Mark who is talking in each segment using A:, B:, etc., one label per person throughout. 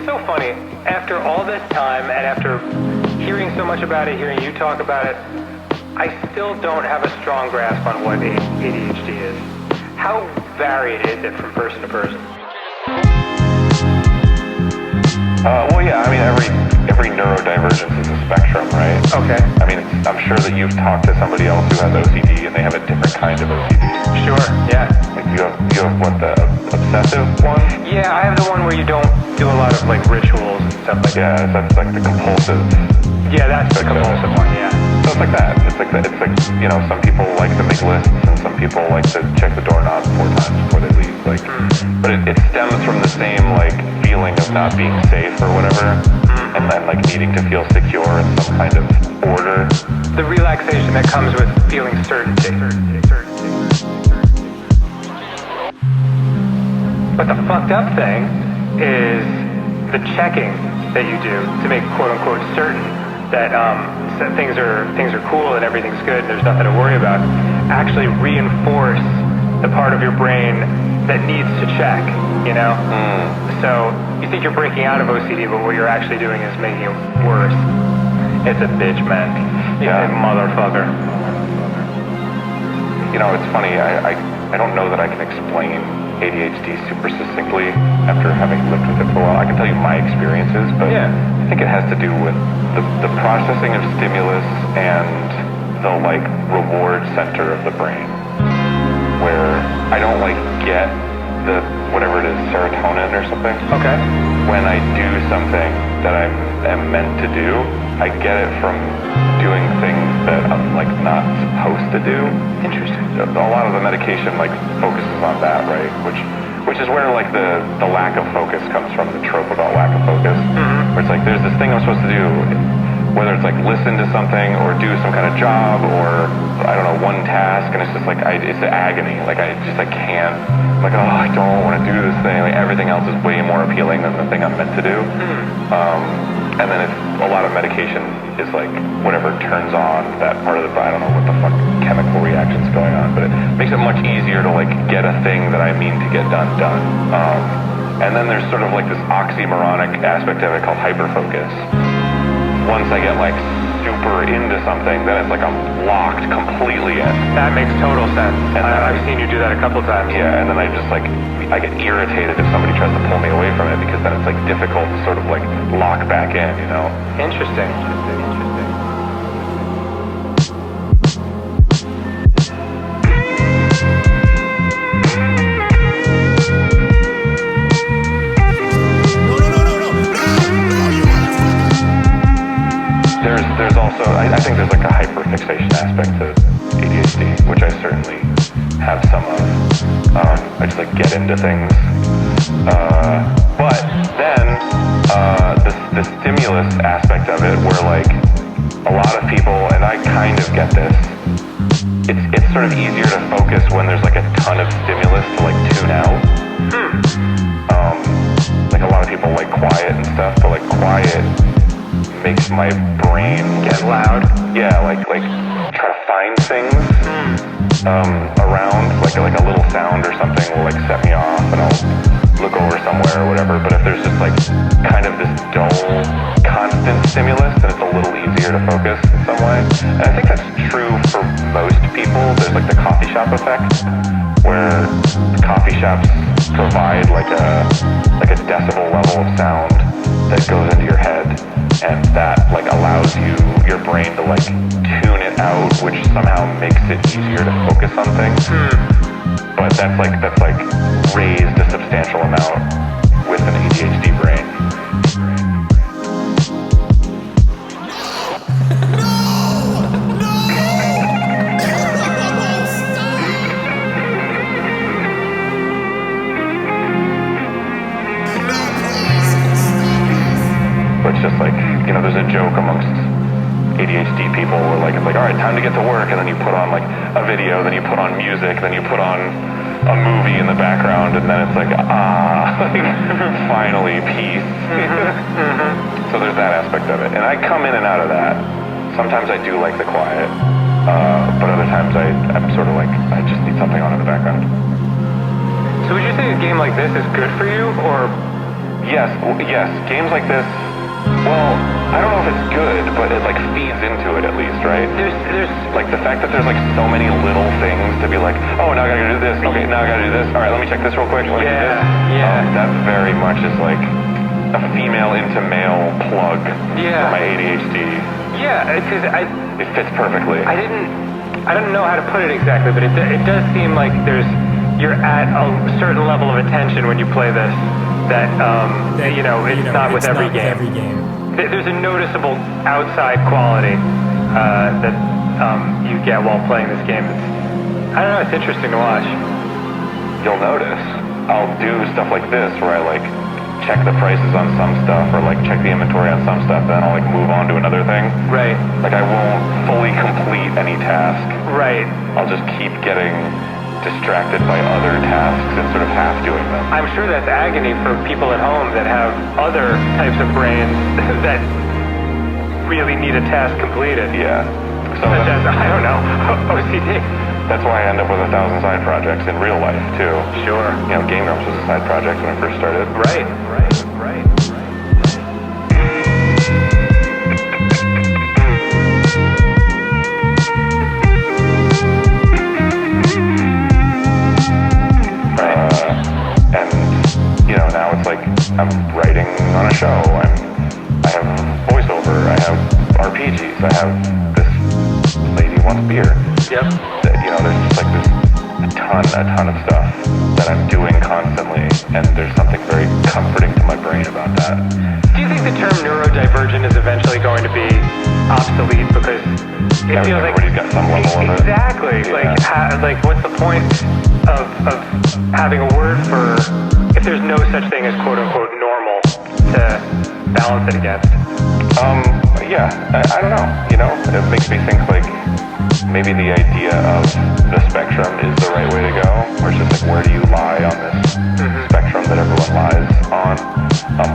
A: It's so funny. After all this time and after hearing so much about it, hearing you talk about it, I still don't have a strong grasp on what ADHD is. How varied is it from person to person?
B: Well, yeah, I mean, every neurodivergence is a spectrum, right?
A: Okay.
B: I mean, I'm sure that you've talked to somebody else who has OCD and they have a different kind of OCD.
A: Sure, yeah.
B: Like you have what, the obsessive one?
A: Yeah, I have the one where you don't do a lot of like rituals and stuff like that.
B: Yeah, that's like the compulsive.
A: Yeah, that's the compulsive one, yeah.
B: So it's like that. It's like you know, some people like to make lists and some people like to check the doorknob 4 times before they leave. Like, but it stems from the same like feeling of not being safe or whatever, and then like needing to feel secure in some kind of order.
A: The relaxation that comes with feeling certainty. But the fucked up thing is the checking that you do to make quote unquote certain that things are cool and everything's good and there's nothing to worry about actually reinforce the part of your brain that needs to check, you know? So you think you're breaking out of OCD, but what you're actually doing is making it worse. It's a bitch, man.
B: Yeah.
A: It's a motherfucker.
B: You know, it's funny, I don't know that I can explain ADHD super succinctly after having lived with it for a while. I can tell you my experiences, but
A: yeah.
B: I think it has to do with the processing of stimulus and the like reward center of the brain, where I don't like get the whatever it is, serotonin or something.
A: Okay.
B: When I do something that I am meant to do, I get it from doing things that I'm like not supposed to do.
A: Interesting.
B: A lot of the medication like focuses on that, right? Which is where like the lack of focus comes from, the trope about lack of focus. Where it's like there's this thing I'm supposed to do, whether it's like listen to something or do some kind of job or I don't know, one task, and it's just like it's agony. Like I can't. I'm like, oh, I don't want to do this thing. Like everything else is way more appealing than the thing I'm meant to do. And then if a lot of medication is like whatever turns on that part of the brain, I don't know what the fuck chemical reaction's going on, but it makes it much easier to like get a thing that I mean to get done. And then there's sort of like this oxymoronic aspect of it called hyperfocus. Once I get like super into something, then it's like I'm locked completely in.
A: That makes total sense. And I've seen you do that a couple times.
B: Yeah, and then I just like, I get irritated if somebody tries to pull me away from it because then it's like difficult to sort of like lock back in, you know?
A: Interesting.
B: There's also, I think there's like a hyperfixation aspect to ADHD, which I certainly have some of. I just like get into things. But then the stimulus aspect of it, where like a lot of people, and I kind of get this, it's sort of easier to focus when there's like a ton of stimulus to like tune out. Like a lot of people like quiet and stuff, but like quiet makes my brain
A: get loud.
B: Yeah, like try to find things around, like a little sound or something will like set me off, and I'll look over somewhere or whatever. But if there's just like kind of this dull, constant stimulus, then it's a little easier to focus in some way. And I think that's true for most people. There's like the coffee shop effect, where coffee shops provide like a decibel level of sound that goes into your head, and that like allows your brain to like tune it out, which somehow makes it easier to focus on things. But that's like raised a substantial amount with an ADHD brain. But it's just like, you know, there's a joke amongst ADHD people where like it's like, all right, time to get to work, and then you put on like a video, then you put on music, then you put on a movie in the background, and then it's like, like, finally peace. So there's that aspect of it, and I come in and out of that. Sometimes I do like the quiet, but other times I'm sort of like, I just need something on in the background.
A: So would you say a game like this is good for you, or
B: Yes, games like this, well, I don't know if it's good, but it like feeds into it at least, right?
A: There's
B: Like the fact that there's like so many little things to be like, oh, now I gotta do this, okay, now I gotta do this, alright, let me check this real quick, let me do this. That very much is like a female into male plug for my ADHD.
A: Yeah, it
B: fits perfectly.
A: I don't know how to put it exactly, but it does seem like you're at a certain level of attention when you play this that it's not with every game. There's a noticeable outside quality that you get while playing this game. I don't know, it's interesting to watch.
B: You'll notice I'll do stuff like this where I like check the prices on some stuff or like check the inventory on some stuff, then I'll like move on to another thing.
A: Right.
B: Like I won't fully complete any task.
A: Right.
B: I'll just keep getting distracted by other tasks and sort of half doing them.
A: I'm sure that's agony for people at home that have other types of brains that really need a task completed.
B: Yeah. So
A: such as, I don't know, OCD.
B: That's why I end up with 1,000 side projects in real life, too.
A: Sure.
B: Game Grumps was a side project when I first started.
A: Right.
B: And, now it's like I'm writing on a show. I have voiceover. I have RPGs. I have this lady wants beer.
A: Yep.
B: There's just like a ton of stuff that I'm doing constantly, and there's something very comforting to my brain about that.
A: Do you think the term neurodivergent is eventually going to be obsolete because it feels like
B: everybody's got some level of it?
A: Exactly. Yeah. Like what's the point of having a word for if there's no such thing as quote unquote normal to balance it against?
B: Yeah, I don't know. It makes me think like maybe the idea of the spectrum is the right way to go, or it's just like where do you lie on this spectrum that everyone lies on?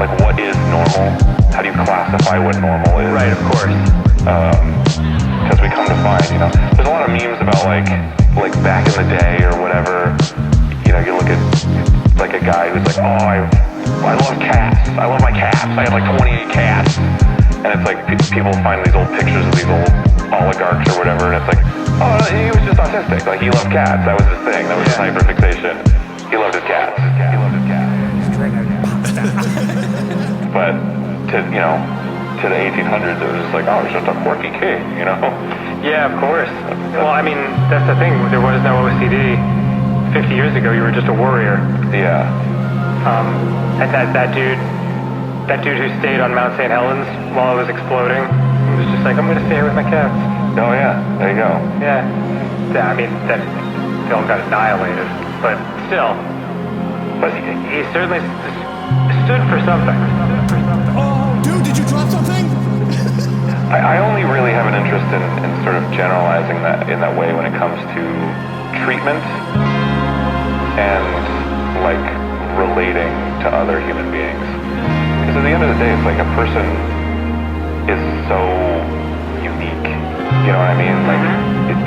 B: Like what is normal? How do you classify what normal is?
A: Right, of course.
B: Because we come to find, there's a lot of memes about like back in the day or whatever. You look at like a guy who's like, oh, I love cats. I love my cats. I have like 28 cats. And it's like people find these old pictures of these old oligarchs or whatever, and it's like, oh, he was just autistic. Like he loved cats. That was his thing. That was his hyperfixation. He loved his cats. But to the 1800s, it was just like, oh, it's just a quirky king,
A: Yeah, of course. Well, I mean, that's the thing. There was no OCD. 50 years ago, you were just a warrior.
B: Yeah.
A: And that dude who stayed on Mount St. Helens while it was exploding, he was just like, I'm going to stay here with my cats.
B: Oh, yeah. There you go.
A: Yeah. I mean, that film got annihilated, but still. But he certainly stood for something.
C: Oh, dude, did you drop something?
B: I only really have an interest in sort of generalizing that in that way when it comes to treatment and, like, relating to other human beings. Because at the end of the day, it's like a person is so unique. You know what I mean? Like,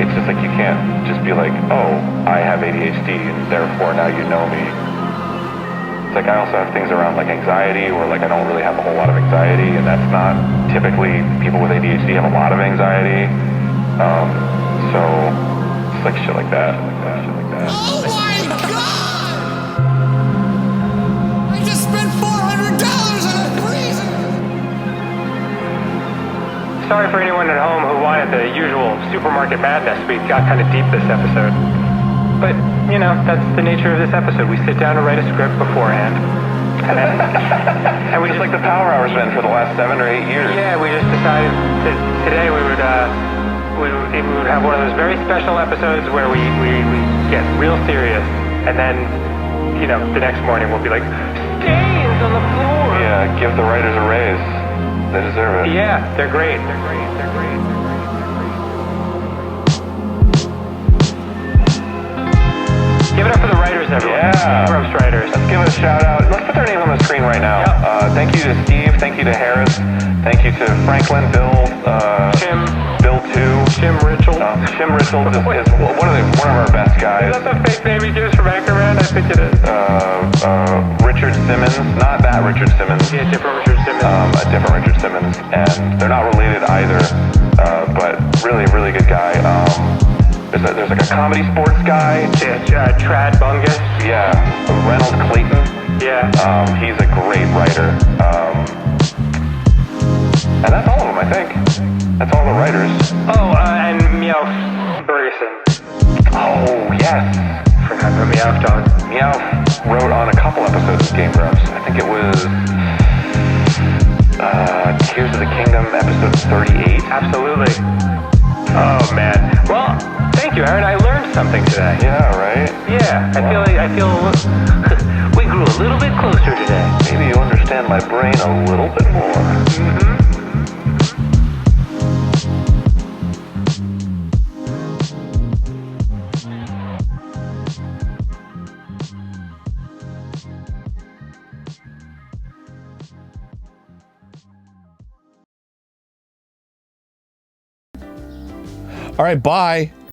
B: it's just like you can't just be like, oh, I have ADHD and therefore now you know me. It's like I also have things around like anxiety or like I don't really have a whole lot of anxiety, and that's not typically people with ADHD have a lot of anxiety. So it's like shit like that.
C: Oh my god! I just spent $400 on a freezer!
A: Sorry for anyone at home who wanted the usual supermarket madness. We got kind of deep this episode. But, that's the nature of this episode. We sit down to write a script beforehand. And we just
B: like the Power Hour's been for the last 7 or 8 years.
A: Yeah, we just decided that today we would have one of those very special episodes where we get real serious. And then, the next morning we'll be like, stains on the floor!
B: Yeah, give the writers a raise. They deserve it.
A: Yeah, they're great. Give it up for the writers, everyone.
B: Yeah.
A: Grumps writers.
B: Let's give it a shout out. Let's put their names on the screen right now.
A: Yep.
B: Thank you to Steve. Thank you to Harris. Thank you to Franklin, Bill,
A: Tim.
B: Bill 2.
A: Jim Richel.
B: Jim Richel is one of our best guys.
A: Is that the fake name he gives from Anchorman? I think it is.
B: Richard Simmons. Not that Richard Simmons.
A: Yeah, different Richard Simmons.
B: A different Richard Simmons. And they're not related either. But really, really good guy. There's like a comedy sports guy.
A: Trad Bungus.
B: Yeah. Reynolds Clayton.
A: Yeah.
B: He's a great writer. And that's all of them, I think. That's all the writers.
A: Oh, and Meowth Bergeson.
B: Oh, yes.
A: Forgot about Meowth Dog.
B: Meowth wrote on a couple episodes of Game Grumps. I think it was Tears of the Kingdom, episode 38.
A: Absolutely. Oh, man. Well, thank you, Aaron. I learned something today.
B: Yeah, right?
A: Yeah, I feel we grew a little bit closer today.
B: Maybe you understand my brain a little bit more.
A: Mm-hmm.
D: All right, bye.